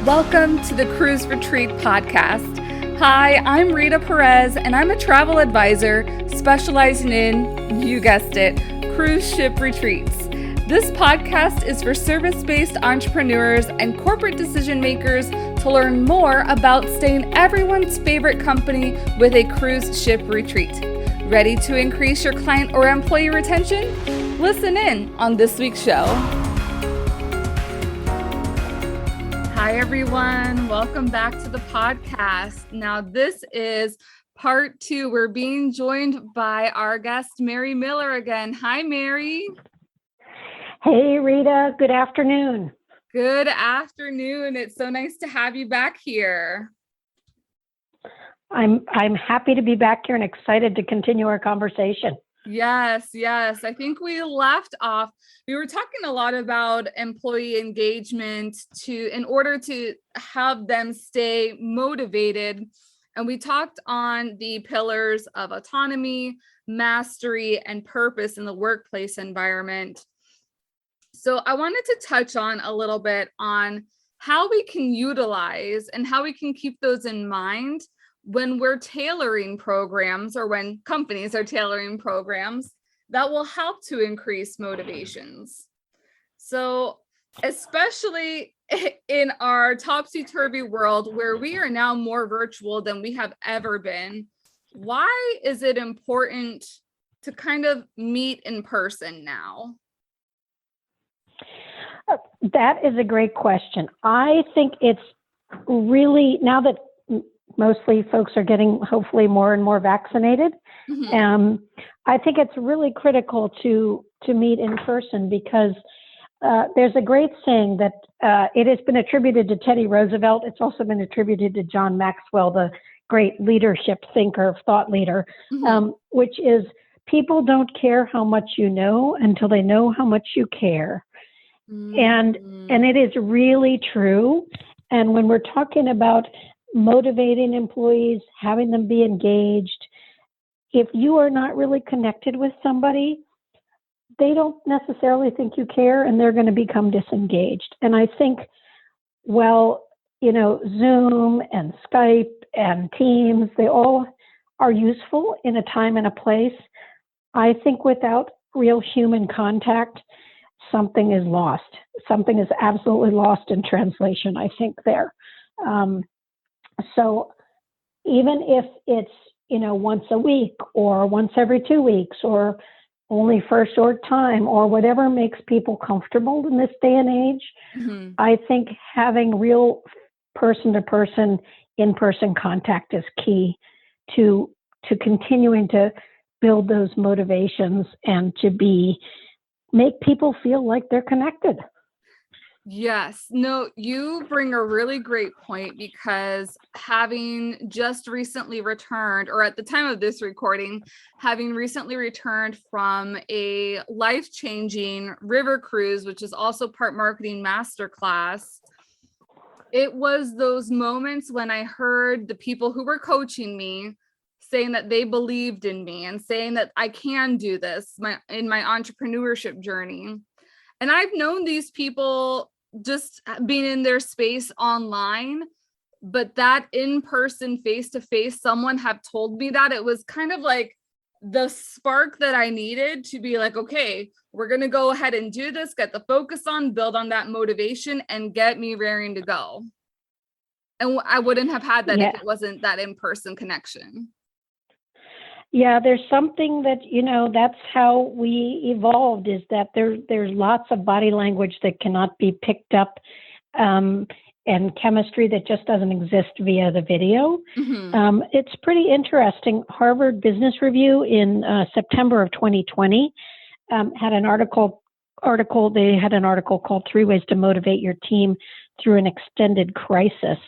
Welcome to the Cruise Retreat Podcast. Hi, I'm Rita Perez, and I'm a travel advisor specializing in, you guessed it, cruise ship retreats. This podcast is for service-based entrepreneurs and corporate decision makers to learn more about staying everyone's favorite company with a cruise ship retreat. Ready to increase your client or employee retention? Listen in on this week's show. Hi, everyone. Welcome back to the podcast. Now, this is part 2. We're being joined by our guest, Mary Miller, again. Hi, Mary. Hey, Rita. Good afternoon. Good afternoon. It's so nice to have you back here. I'm happy to be back here and excited to continue our conversation. Yes. I think we left off. We were talking a lot about employee engagement in order to have them stay motivated. And we talked on the pillars of autonomy, mastery, and purpose in the workplace environment. So I wanted to touch on a little bit on how we can utilize and how we can keep those in mind when we're tailoring programs or when companies are tailoring programs that will help to increase motivations. So especially in our topsy-turvy world where we are now more virtual than we have ever been, why is it important to kind of meet in person now? That is a great question. I think it's really, now that mostly folks are getting hopefully more and more vaccinated, I think it's really critical to meet in person because there's a great saying that it has been attributed to Teddy Roosevelt. It's also been attributed to John Maxwell, the great leadership thinker, thought leader, which is people don't care how much you know until they know how much you care. And it is really true. And when we're talking about motivating employees, having them be engaged, if you are not really connected with somebody, they don't necessarily think you care and they're going to become disengaged. And I think, Zoom and Skype and Teams, they all are useful in a time and a place. I think without real human contact, something is lost. Something is absolutely lost in translation, I think, there. So even if it's, once a week or once every 2 weeks or only for a short time or whatever makes people comfortable in this day and age, I think having real person-to-person, in-person contact is key to continuing to build those motivations and to make people feel like they're connected. Yes. No, you bring a really great point because having just recently returned, or at the time of this recording, having recently returned from a life-changing river cruise, which is also part marketing masterclass, it was those moments when I heard the people who were coaching me saying that they believed in me and saying that I can do this in my entrepreneurship journey. And I've known these people just being in their space online, but that in-person, face-to-face, someone have told me that it was kind of like the spark that I needed to be like, okay, we're going to go ahead and do this, get the focus on, build on that motivation and get me raring to go. And I wouldn't have had that if it wasn't that in-person connection. Yeah, there's something that, that's how we evolved, is that there's lots of body language that cannot be picked up and chemistry that just doesn't exist via the video. It's pretty interesting. Harvard Business Review in September of 2020 had an article. They had an article called 3 Ways to Motivate Your Team Through an Extended Crisis.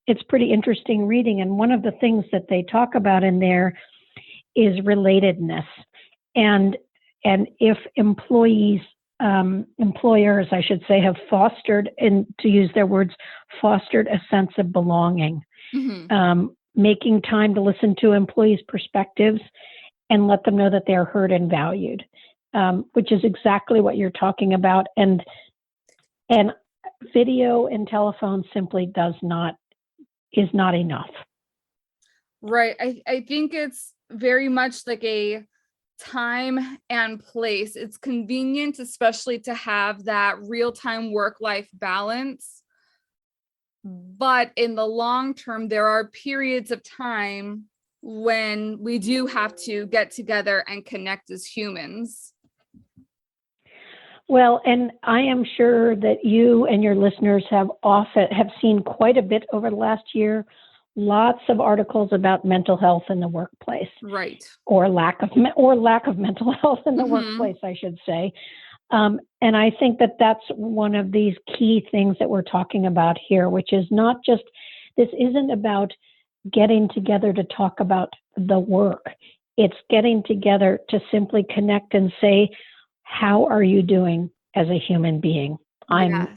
It's pretty interesting reading. And one of the things that they talk about in there is relatedness. And if employers, I should say, have fostered, and to use their words, fostered a sense of belonging, making time to listen to employees' perspectives and let them know that they're heard and valued, which is exactly what you're talking about. And video and telephone simply is not enough. Right. I think it's very much like a time and place. It's convenient, especially to have that real-time work-life balance. But in the long term, there are periods of time when we do have to get together and connect as humans. Well, and I am sure that you and your listeners have seen quite a bit over the last year, lots of articles about mental health in the workplace, Right. or lack of mental health in the workplace, I should say. And I think that that's one of these key things that we're talking about here, which is this isn't about getting together to talk about the work. It's getting together to simply connect and say, how are you doing as a human being? Yes.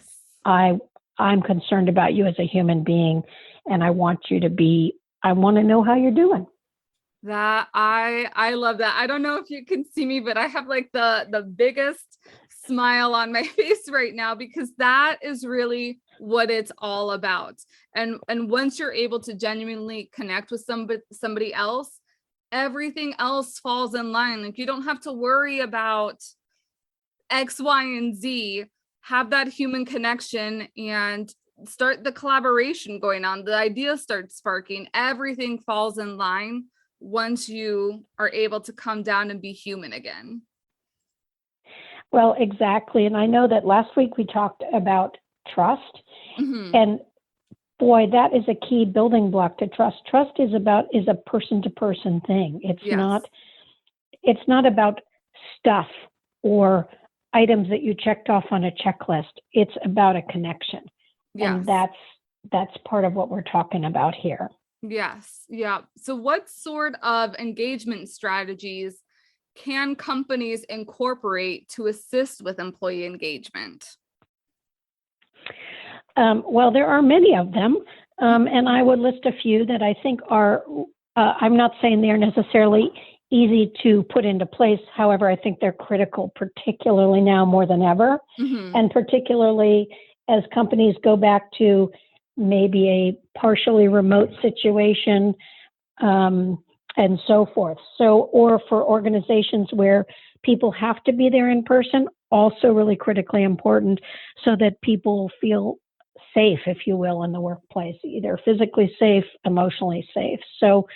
I'm concerned about you as a human being, and I want to know how you're doing. That I love that. I don't know if you can see me, but I have like the biggest smile on my face right now, because that is really what it's all about. And once you're able to genuinely connect with somebody else, everything else falls in line. Like, you don't have to worry about X, Y, and Z. Have that human connection and start the collaboration going on. The ideas start sparking. Everything falls in line once you are able to come down and be human again. Well, exactly. And I know that last week we talked about trust. Mm-hmm. And boy, that is a key building block to trust. Trust is a person-to-person thing. It's not about stuff or items that you checked off on a checklist. It's about a connection. Yes. And that's part of what we're talking about here. Yes. Yeah. So what sort of engagement strategies can companies incorporate to assist with employee engagement? Well, there are many of them. And I would list a few that I think are, I'm not saying they're necessarily easy to put into place. However, I think they're critical, particularly now more than ever. Mm-hmm. And particularly as companies go back to maybe a partially remote situation, and so forth. So, or for organizations where people have to be there in person, also really critically important, so that people feel safe, if you will, in the workplace, either physically safe, emotionally safe. So,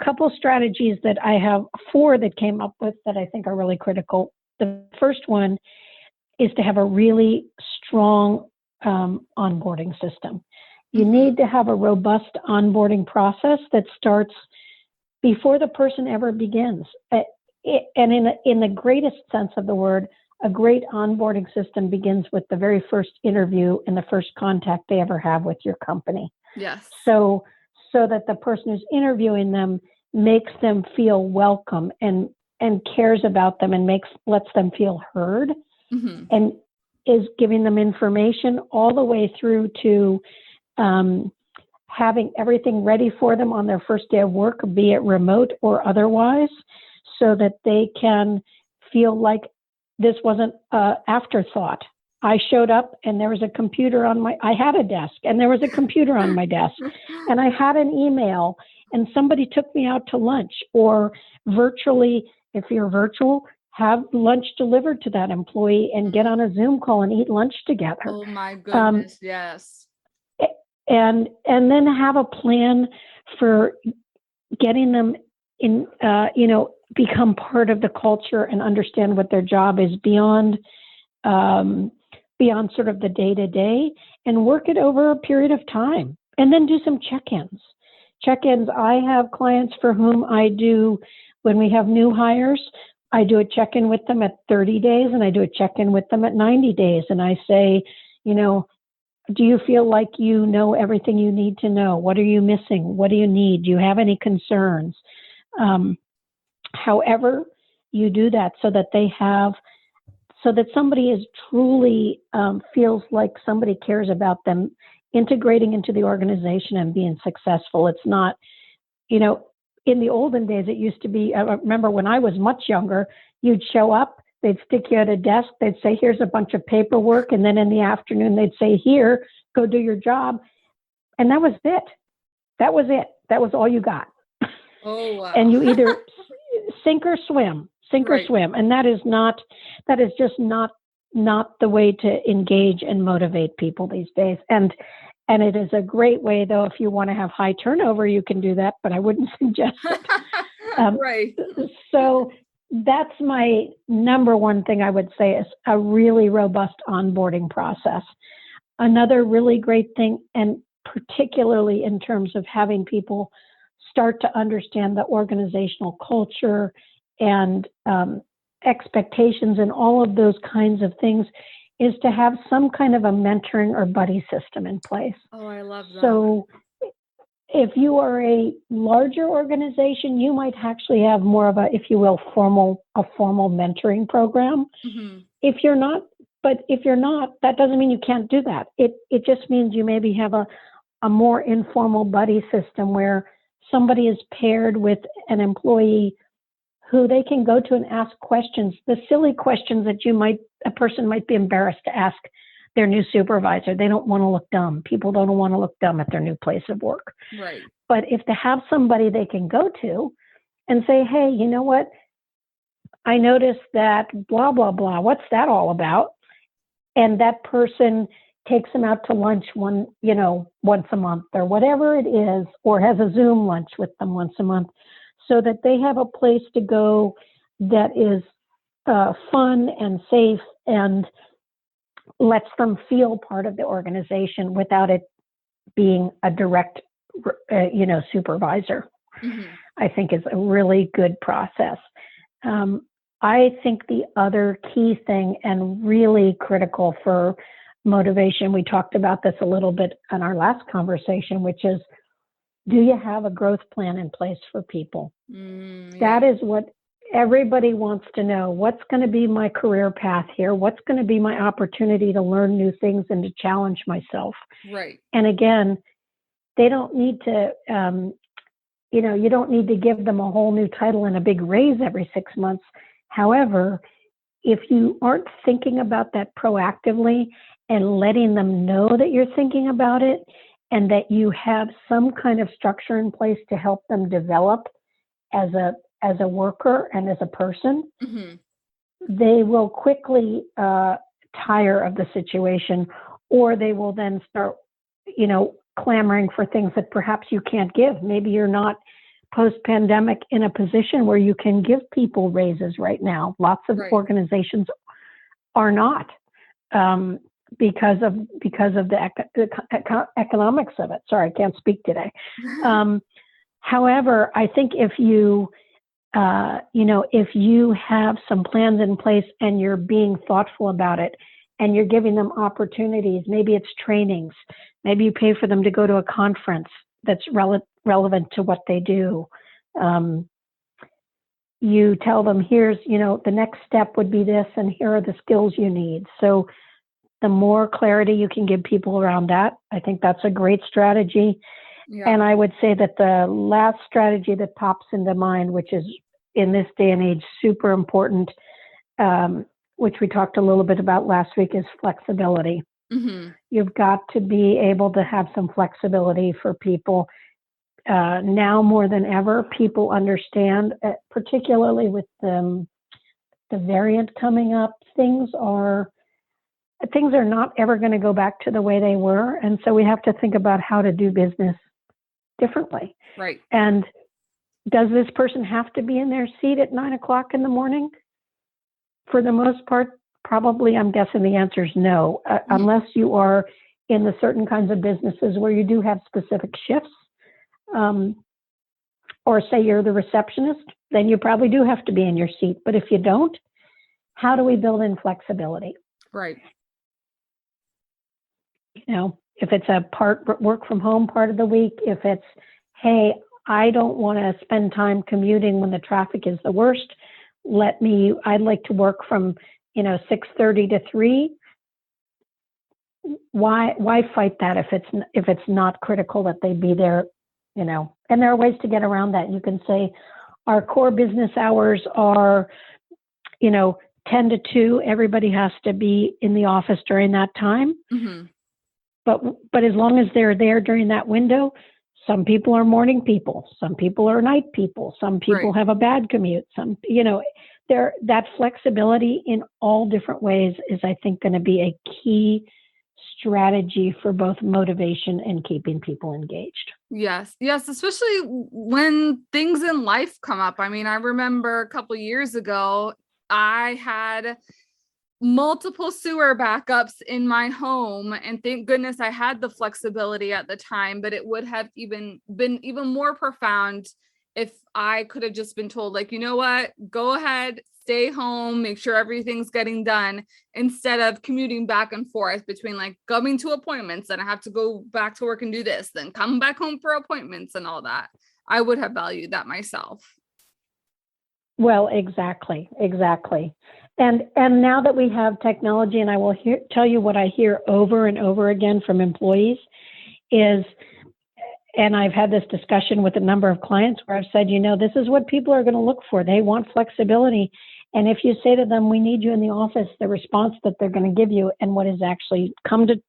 couple strategies that I have 4 that came up with that I think are really critical. The first one is to have a really strong onboarding system. You need to have a robust onboarding process that starts before the person ever begins. And in the greatest sense of the word, a great onboarding system begins with the very first interview and the first contact they ever have with your company. Yes. So that the person who's interviewing them makes them feel welcome and cares about them and lets them feel heard, and is giving them information all the way through to having everything ready for them on their first day of work, be it remote or otherwise, so that they can feel like this wasn't an afterthought. I showed up and there was a computer I had a desk and there was a computer on my desk, and I had an email, and somebody took me out to lunch, or virtually, if you're virtual, have lunch delivered to that employee and get on a Zoom call and eat lunch together. Oh my goodness, yes. And then have a plan for getting them in, become part of the culture and understand what their job is beyond sort of the day-to-day, and work it over a period of time. And then do some check-ins. I have clients for whom I do, when we have new hires, I do a check-in with them at 30 days and I do a check-in with them at 90 days. And I say, do you feel like you know everything you need to know? What are you missing? What do you need? Do you have any concerns? However you do that, so that somebody is truly feels like somebody cares about them integrating into the organization and being successful. It's not, in the olden days, it used to be, I remember when I was much younger, you'd show up, they'd stick you at a desk. They'd say, here's a bunch of paperwork. And then in the afternoon, they'd say, here, go do your job. And that was it. That was it. That was all you got. Oh, wow. And you either sink or swim, Right. And that is just not the way to engage and motivate people these days. And it is a great way, though, if you want to have high turnover, you can do that, but I wouldn't suggest it. Right. So that's my number one thing I would say is a really robust onboarding process. Another really great thing, and particularly in terms of having people start to understand the organizational culture and expectations and all of those kinds of things, is to have some kind of a mentoring or buddy system in place. Oh, I love that. So if you are a larger organization, you might actually have more of a, if you will, formal mentoring program. Mhm. If you're not, that doesn't mean you can't do that. It just means you maybe have a more informal buddy system where somebody is paired with an employee who they can go to and ask questions, the silly questions that a person might be embarrassed to ask their new supervisor. They don't want to look dumb. People don't want to look dumb at their new place of work. Right. But if they have somebody they can go to and say, hey, you know what? I noticed that blah, blah, blah. What's that all about? And that person takes them out to lunch once a month or whatever it is, or has a Zoom lunch with them once a month, so that they have a place to go that is fun and safe and lets them feel part of the organization without it being a direct, supervisor. Mhm. I think is a really good process. I think the other key thing and really critical for motivation, we talked about this a little bit in our last conversation, which is, do you have a growth plan in place for people? That is what everybody wants to know. What's going to be my career path here? What's going to be my opportunity to learn new things and to challenge myself? Right. And again, they don't need to, you don't need to give them a whole new title and a big raise every 6 months. However, if you aren't thinking about that proactively and letting them know that you're thinking about it, and that you have some kind of structure in place to help them develop as a worker and as a person, Mhm. they will quickly tire of the situation, or they will then start, clamoring for things that perhaps you can't give. Maybe you're not post-pandemic in a position where you can give people raises right now. Lots of Right. organizations are not. Because of the economics of it. Sorry, I can't speak today. However, I think if you have some plans in place and you're being thoughtful about it and you're giving them opportunities, maybe it's trainings, maybe you pay for them to go to a conference that's relevant to what they do. You tell them, here's, the next step would be this, and here are the skills you need. So the more clarity you can give people around that, I think that's a great strategy. Yeah. And I would say that the last strategy that pops into mind, which is in this day and age super important, which we talked a little bit about last week, is flexibility. Mhm. You've got to be able to have some flexibility for people. Now more than ever, people understand, particularly with the variant coming up, things are not ever going to go back to the way they were. And so we have to think about how to do business differently. Right. And does this person have to be in their seat at 9:00 in the morning? For the most part, probably, I'm guessing the answer is no, unless you are in the certain kinds of businesses where you do have specific shifts. Or say you're the receptionist, then you probably do have to be in your seat. But if you don't, how do we build in flexibility? Right. If it's a part work from home part of the week, if it's, hey, I don't want to spend time commuting when the traffic is the worst. I'd like to work from, 6:30 to 3. Why fight that if it's not critical that they be there, and there are ways to get around that. You can say our core business hours are, 10 to 2, everybody has to be in the office during that time. Mhm. But as long as they're there during that window, some people are morning people, some people are night people, some people Right. have a bad commute, some, that flexibility in all different ways is, I think, going to be a key strategy for both motivation and keeping people engaged. Yes. Yes. Especially when things in life come up. I mean, I remember a couple years ago, I had multiple sewer backups in my home, and thank goodness I had the flexibility at the time, but it would have been even more profound if I could have just been told, like, you know what, go ahead, stay home, make sure everything's getting done, instead of commuting back and forth between like going to appointments, then I have to go back to work and do this, then come back home for appointments and all that. I would have valued that myself. Well, exactly. And now that we have technology, and I will tell you what I hear over and over again from employees is, and I've had this discussion with a number of clients where I've said, this is what people are going to look for. They want flexibility. And if you say to them, we need you in the office, the response that they're going to give you and what has actually come to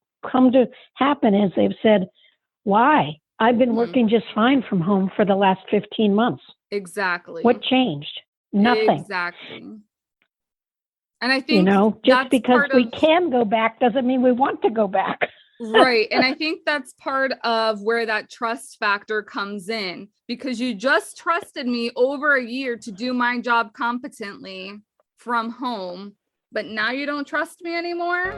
happen is they've said, why? I've been working just fine from home for the last 15 months. Exactly. What changed? Nothing. Exactly. And I think just because we can go back doesn't mean we want to go back. Right. And I think that's part of where that trust factor comes in, because you just trusted me over a year to do my job competently from home, but now you don't trust me anymore.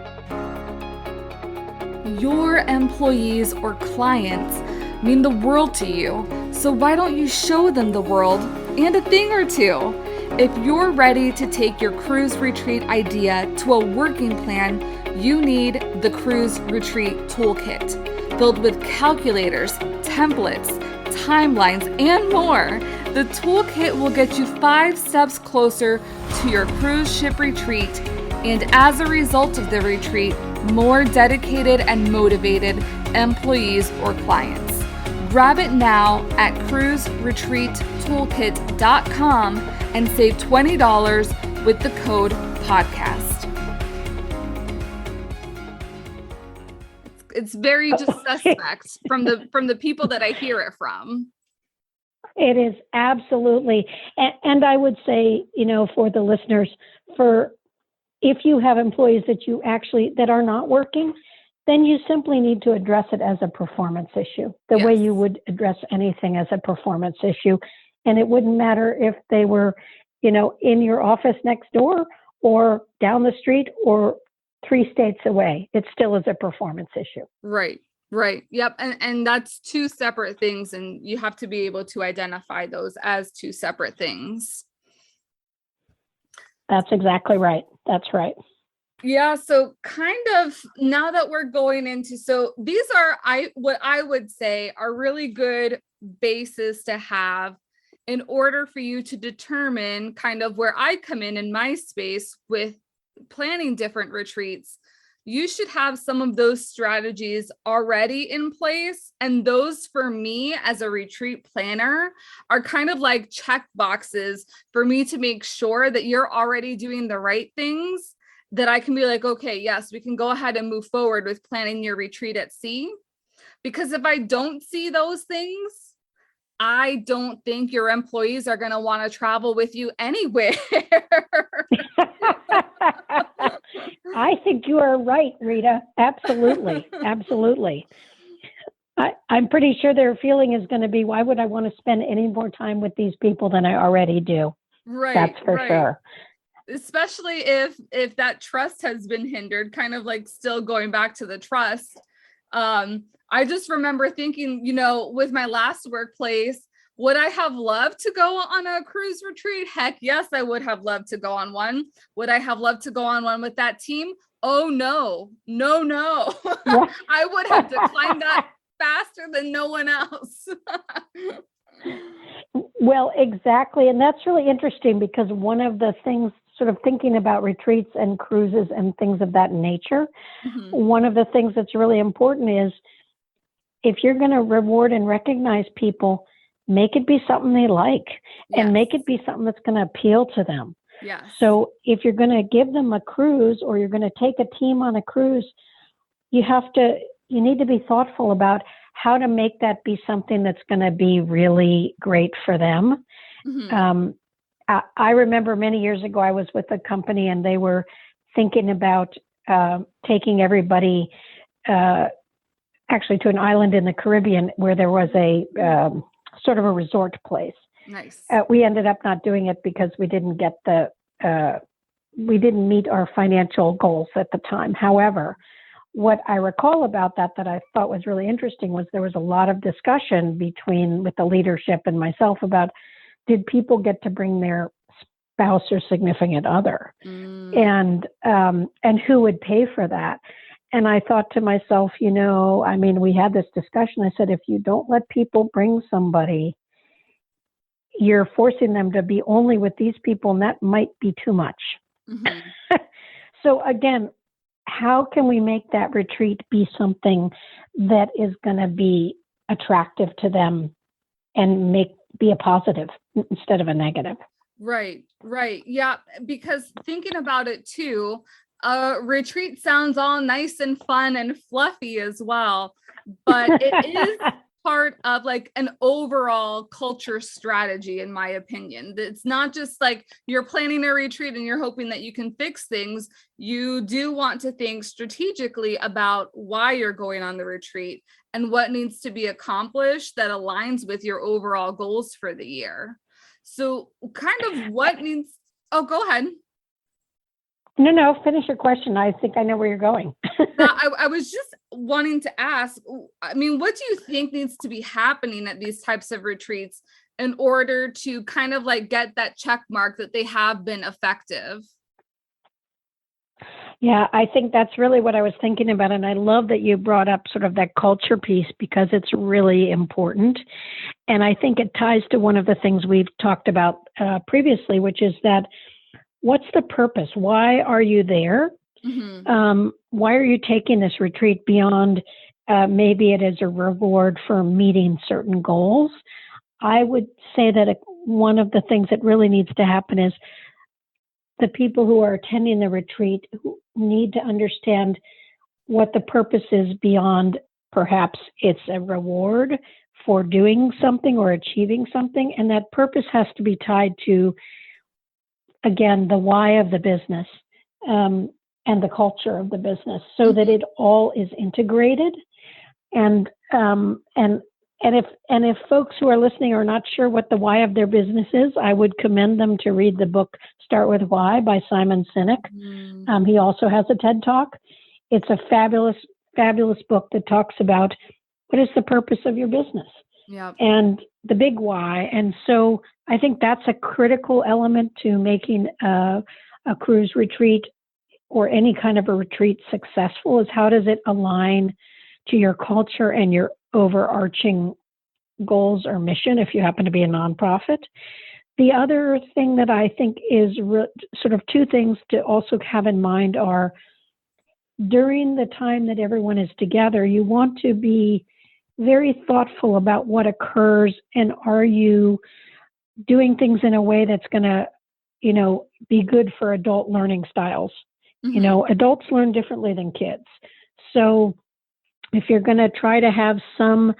Your employees or clients mean the world to you. So why don't you show them the world and a thing or two? If you're ready to take your cruise retreat idea to a working plan, you need the Cruise Retreat Toolkit. Filled with calculators, templates, timelines, and more, the toolkit will get you 5 steps closer to your cruise ship retreat, and as a result of the retreat, more dedicated and motivated employees or clients. Grab it now at cruiseretreattoolkit.com and save $20 with the code podcast. It's very just suspect from the people that I hear it from. It is absolutely. And I would say, for the listeners, if you have employees that are not working, then you simply need to address it as a performance issue, the way you would address anything as a performance issue. And it wouldn't matter if they were, in your office next door or down the street or 3 states away. It still is a performance issue. Right. Yep. And that's 2 separate things. And you have to be able to identify those as 2 separate things. That's exactly right. That's right. Yeah. So kind of now that we're going into, so these are, what I would say are really good bases to have in order for you to determine kind of where I come in my space with planning different retreats. You should have some of those strategies already in place. And those, for me as a retreat planner, are kind of like check boxes for me to make sure that you're already doing the right things, that I can be like, okay, yes, we can go ahead and move forward with planning your retreat at sea. Because if I don't see those things, I don't think your employees are going to want to travel with you anywhere. I think you are right, Rita. Absolutely. I'm pretty sure their feeling is going to be, why would I want to spend any more time with these people than I already do? Right. That's for sure. Especially if that trust has been hindered, kind of like still going back to the trust. I just remember thinking, with my last workplace, would I have loved to go on a cruise retreat? Heck yes, I would have loved to go on one. Would I have loved to go on one with that team? Oh, no. I would have declined that faster than no one else. Well, exactly. And that's really interesting, because one of the things, sort of thinking about retreats and cruises and things of that nature, one of the things that's really important is, if you're going to reward and recognize people, make it be something they like, and make it be something that's going to appeal to them. Yes. So if you're going to give them a cruise or you're going to take a team on a cruise, you need to be thoughtful about how to make that be something that's going to be really great for them. Mhm. I remember many years ago, I was with a company and they were thinking about taking everybody actually to an island in the Caribbean where there was a sort of a resort place. Nice. We ended up not doing it because we didn't meet our financial goals at the time. However, what I recall about that I thought was really interesting was there was a lot of discussion with the leadership and myself about, did people get to bring their spouse or significant other, and who would pay for that? And I thought to myself, we had this discussion. I said, if you don't let people bring somebody, you're forcing them to be only with these people, and that might be too much. Mm-hmm. So again, how can we make that retreat be something that is going to be attractive to them and be a positive instead of a negative? Right. Yeah, because thinking about it too, retreat sounds all nice and fun and fluffy as well, but it is part of like an overall culture strategy, in my opinion. It's not just like you're planning a retreat and you're hoping that you can fix things. You do want to think strategically about why you're going on the retreat and what needs to be accomplished that aligns with your overall goals for the year. So kind of what needs, oh, go ahead. No, finish your question. I think I know where you're going. I was just wanting to ask, what do you think needs to be happening at these types of retreats in order to kind of like get that check mark that they have been effective? Yeah, I think that's really what I was thinking about. And I love that you brought up sort of that culture piece because it's really important. And I think it ties to one of the things we've talked about previously, which is that what's the purpose? Why are you there? Mm-hmm. Why are you taking this retreat beyond maybe it is a reward for meeting certain goals? I would say that one of the things that really needs to happen is the people who are attending the retreat need to understand what the purpose is beyond perhaps it's a reward for doing something or achieving something. And that purpose has to be tied to, again, the why of the business and the culture of the business so that it all is integrated. And if folks who are listening are not sure what the why of their business is, I would commend them to read the book Start With Why by Simon Sinek. He also has a TED Talk. It's a fabulous, fabulous book that talks about what is the purpose of your business and the big why. And so I think that's a critical element to making a cruise retreat or any kind of a retreat successful is how does it align to your culture and your overarching goals or mission if you happen to be a nonprofit. The other thing that I think is sort of two things to also have in mind are during the time that everyone is together, you want to be very thoughtful about what occurs and are you doing things in a way that's going to, be good for adult learning styles. Mm-hmm. Adults learn differently than kids. So if you're going to try to have some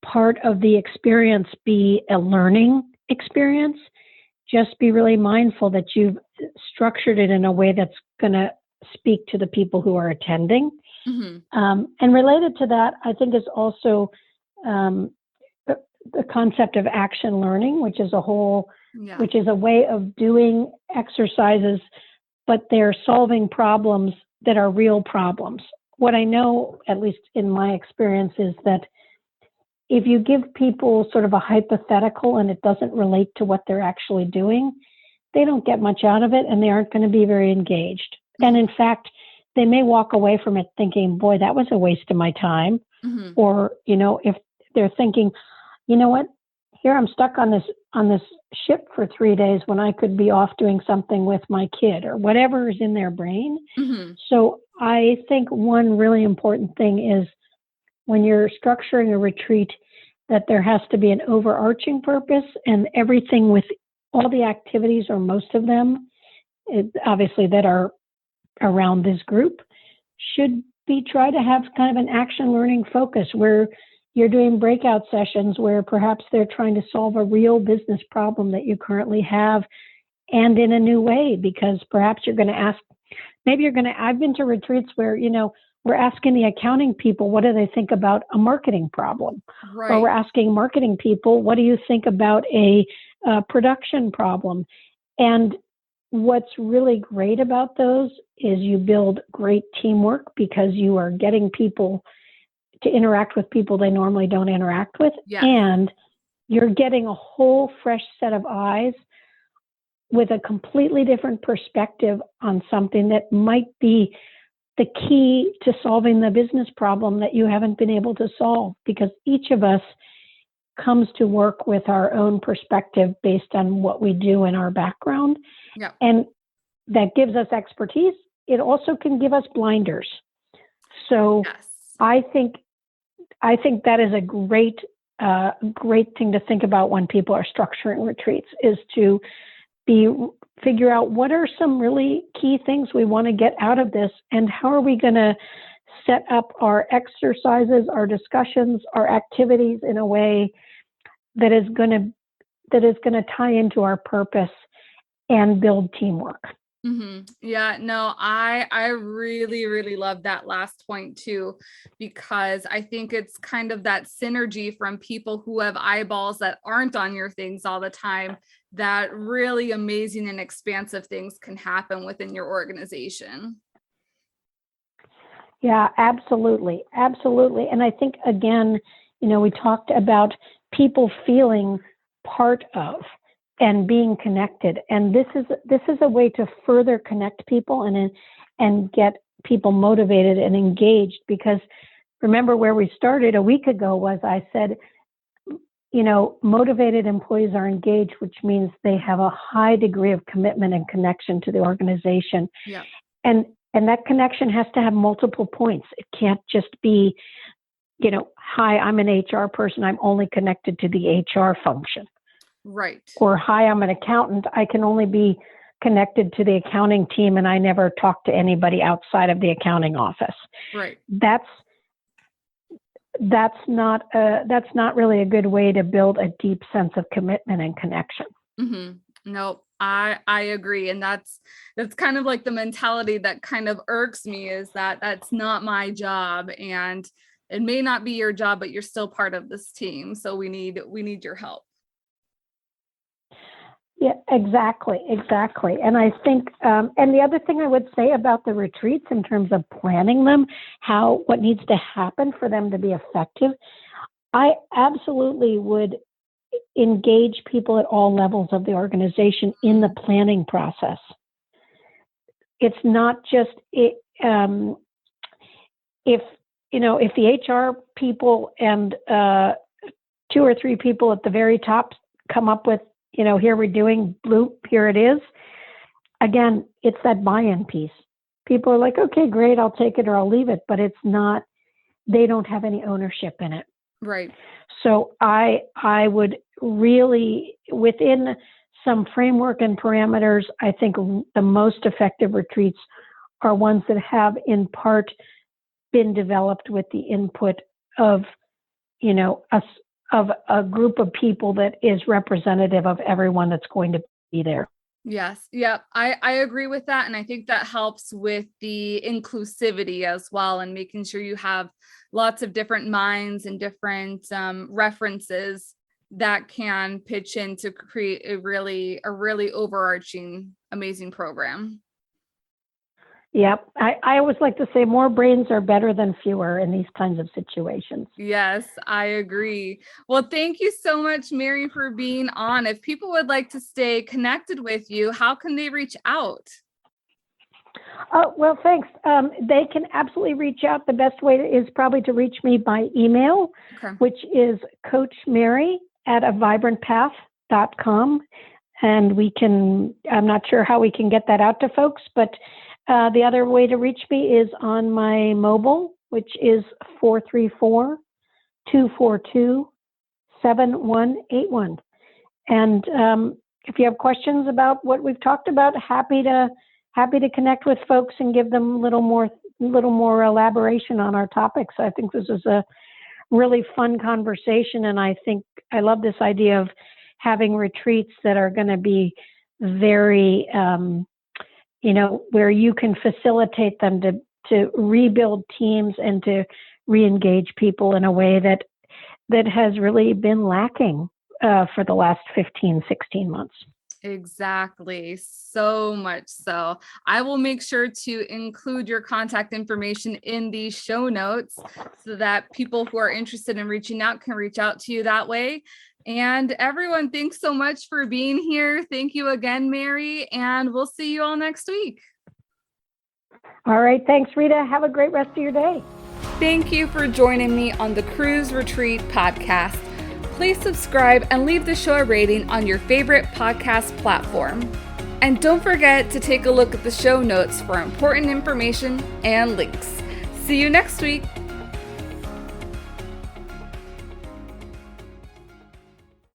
part of the experience be a learning experience, just be really mindful that you've structured it in a way that's going to speak to the people who are attending. Mm-hmm. And related to that, I think is also the concept of action learning, which is which is a way of doing exercises, but they're solving problems that are real problems. What I know, at least in my experience, is that if you give people sort of a hypothetical and it doesn't relate to what they're actually doing, they don't get much out of it and they aren't going to be very engaged. Mm-hmm. And in fact, they may walk away from it thinking, boy, that was a waste of my time. Mm-hmm. Or, if they're thinking, you know what, here I'm stuck on this ship for 3 days when I could be off doing something with my kid or whatever is in their brain. Mm-hmm. So I think one really important thing is when you're structuring a retreat, that there has to be an overarching purpose and everything with all the activities or most of them obviously that are around this group should be try to have kind of an action learning focus where you're doing breakout sessions where perhaps they're trying to solve a real business problem that you currently have and in a new way, because perhaps you're going to ask, I've been to retreats where, we're asking the accounting people, what do they think about a marketing problem? Right. Or we're asking marketing people, what do you think about a production problem? And what's really great about those is you build great teamwork because you are getting people to interact with people they normally don't interact with. Yeah. And you're getting a whole fresh set of eyes with a completely different perspective on something that might be the key to solving the business problem that you haven't been able to solve, because each of us comes to work with our own perspective based on what we do in our background. Yeah. And that gives us expertise. It also can give us blinders. So yes. I think that is a great thing to think about when people are structuring retreats, is to figure out what are some really key things we want to get out of this, and how are we going to set up our exercises, our discussions, our activities in a way that is going to tie into our purpose and build teamwork. Mm-hmm. Yeah, no, I really, really love that last point too, because I think it's kind of that synergy from people who have eyeballs that aren't on your things all the time, that really amazing and expansive things can happen within your organization. Yeah, absolutely. Absolutely. And I think, again, we talked about people feeling part of and being connected. And this is a way to further connect people and get people motivated and engaged. Because remember where we started a week ago was I said, motivated employees are engaged, which means they have a high degree of commitment and connection to the organization. Yeah. And that connection has to have multiple points. It can't just be, hi, I'm an HR person, I'm only connected to the HR function. Right. Or, hi, I'm an accountant, I can only be connected to the accounting team and I never talk to anybody outside of the accounting office. Right. That's not really a good way to build a deep sense of commitment and connection. Mm-hmm. No, I agree. And that's kind of like the mentality that kind of irks me, is that that's not my job, and it may not be your job, but you're still part of this team. So we need your help. Yeah, exactly. And I think, and the other thing I would say about the retreats in terms of planning them, what needs to happen for them to be effective, I absolutely would engage people at all levels of the organization in the planning process. It's not just if the HR people and 2 or 3 people at the very top come up with, here we're doing bloop, here it is. Again, it's that buy-in piece. People are like, okay, great, I'll take it or I'll leave it, but it's not, they don't have any ownership in it. Right. So I would really, within some framework and parameters, I think the most effective retreats are ones that have in part been developed with the input of, of a group of people that is representative of everyone that's going to be there. Yes. Yep. I agree with that. And I think that helps with the inclusivity as well, and making sure you have lots of different minds and different references that can pitch in to create a really overarching, amazing program. Yep. I always like to say more brains are better than fewer in these kinds of situations. Yes, I agree. Well, thank you so much, Mary, for being on. If people would like to stay connected with you, how can they reach out? Well, thanks. They can absolutely reach out. The best way is probably to reach me by email, which is coachmary@avibrantpath.com. And I'm not sure how we can get that out to folks, but the other way to reach me is on my mobile, which is 434-242-7181. And if you have questions about what we've talked about, happy to connect with folks and give them a little more elaboration on our topics. I think this is a really fun conversation, and I think I love this idea of having retreats that are going to be very, where you can facilitate them to rebuild teams and to re-engage people in a way that has really been lacking for the last 15, 16 months. Exactly. So much so. I will make sure to include your contact information in the show notes so that people who are interested in reaching out can reach out to you that way. And everyone, thanks so much for being here. Thank you again, Mary, and we'll see you all next week. All right. Thanks, Rita. Have a great rest of your day. Thank you for joining me on the Cruise Retreat podcast. Please subscribe and leave the show a rating on your favorite podcast platform. And don't forget to take a look at the show notes for important information and links. See you next week.